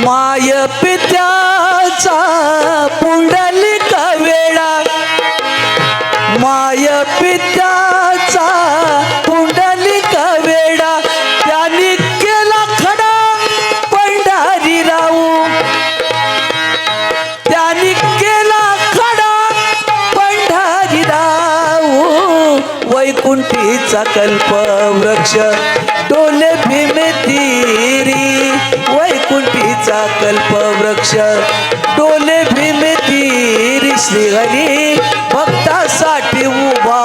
माय पित्याचा पुंडलिक वेळा, माय पित्याचा पुंडलिक वेडा, त्यांनी केला खडा पंढरी राऊ, त्यांनी केला खडा पंढरी राऊ. वैकुंठीचा कल्पवृक्ष डोले भीमे तीरी, वैकुंठीचा कल्पवृक्ष डोले भीमे तीरी. श्रीहरी भक्तासाठी उभा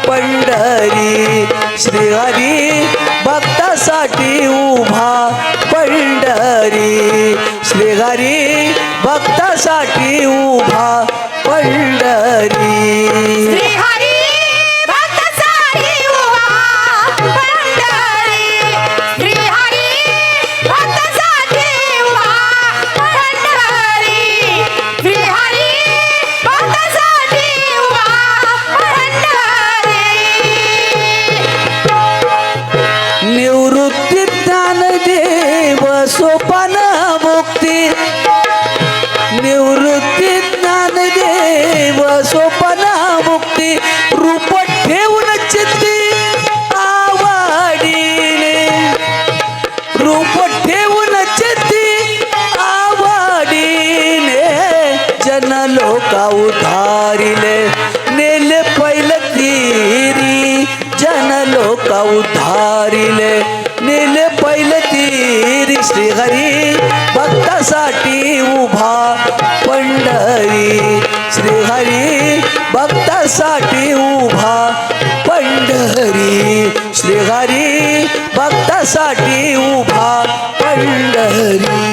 पंढरी, श्रीहरी भक्तासाठी उभा पंढरी, श्रीहरी भक्तासाठी उभा पंढरी. निवृत्ती ज्ञानदेव सोपान मुक्ती, निवृत्ती ज्ञानदेव सोपान मुक्ती. रूप ठेवून चित्ती आवडीने, रूप ठेवून चित्ती आवडीने. जन लोका उधारिले नेले पैल तीरी, जन लोका उधारिले नेले पैल तीरी. श्रीहरी भक्तासाठी उभा पंढरी, श्रीहरी भक्तासाठी उभा पंढरी, श्रीहरी भक्तासाठी उभा पंढरी.